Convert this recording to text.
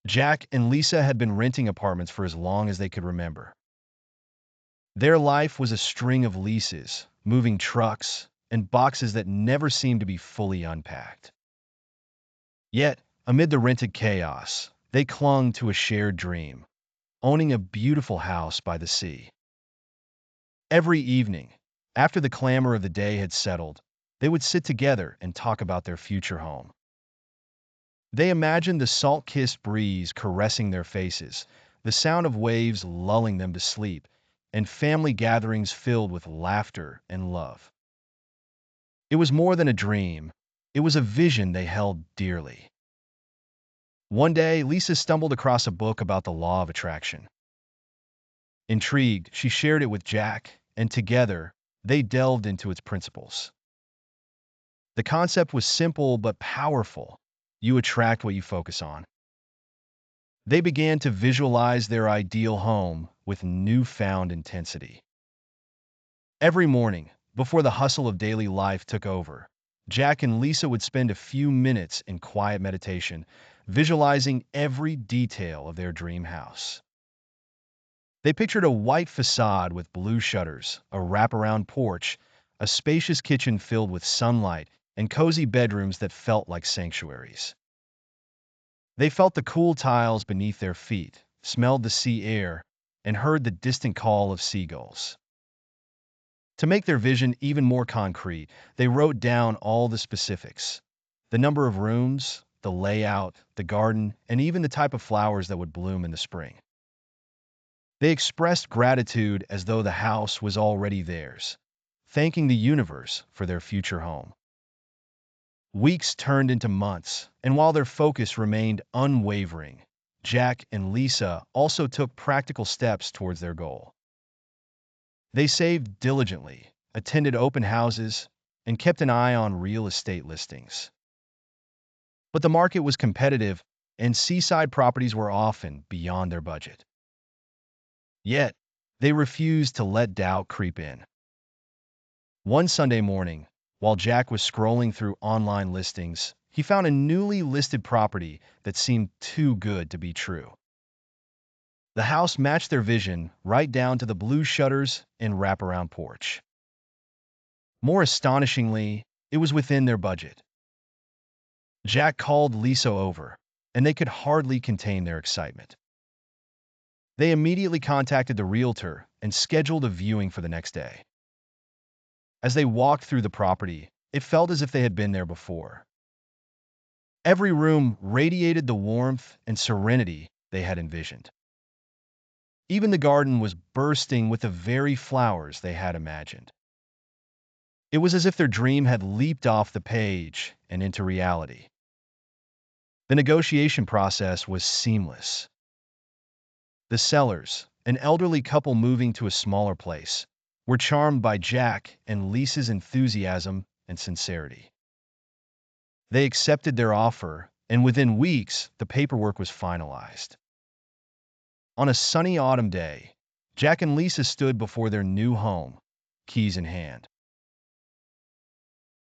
Jack and Lisa had been renting apartments for as long as they could remember. Their life was a string of leases, moving trucks, and boxes that never seemed to be fully unpacked. Yet, amid the rented chaos, they clung to a shared dream, owning a beautiful house by the sea. Every evening, after the clamor of the day had settled, they would sit together and talk about their future home. They imagined the salt-kissed breeze caressing their faces, the sound of waves lulling them to sleep, and family gatherings filled with laughter and love. It was more than a dream. It was a vision they held dearly. One day, Lisa stumbled across a book about the law of attraction. Intrigued, she shared it with Jack, and together, they delved into its principles. The concept was simple but powerful. You attract what you focus on. They began to visualize their ideal home with newfound intensity. Every morning, before the hustle of daily life took over, Jack and Lisa would spend a few minutes in quiet meditation, visualizing every detail of their dream house. They pictured a white facade with blue shutters, a wraparound porch, a spacious kitchen filled with sunlight, and cozy bedrooms that felt like sanctuaries. They felt the cool tiles beneath their feet, smelled the sea air, and heard the distant call of seagulls. To make their vision even more concrete, they wrote down all the specifics: the number of rooms, the layout, the garden, and even the type of flowers that would bloom in the spring. They expressed gratitude as though the house was already theirs, thanking the universe for their future home. Weeks turned into months, and while their focus remained unwavering, Jack and Lisa also took practical steps towards their goal. They saved diligently, attended open houses, and kept an eye on real estate listings. But the market was competitive, and seaside properties were often beyond their budget. Yet, they refused to let doubt creep in. One Sunday morning, while Jack was scrolling through online listings, he found a newly listed property that seemed too good to be true. The house matched their vision right down to the blue shutters and wraparound porch. More astonishingly, it was within their budget. Jack called Lisa over, and they could hardly contain their excitement. They immediately contacted the realtor and scheduled a viewing for the next day. As they walked through the property, it felt as if they had been there before. Every room radiated the warmth and serenity they had envisioned. Even the garden was bursting with the very flowers they had imagined. It was as if their dream had leaped off the page and into reality. The negotiation process was seamless. The sellers, an elderly couple moving to a smaller place, were charmed by Jack and Lisa's enthusiasm and sincerity. They accepted their offer, and within weeks, the paperwork was finalized. On a sunny autumn day, Jack and Lisa stood before their new home, keys in hand.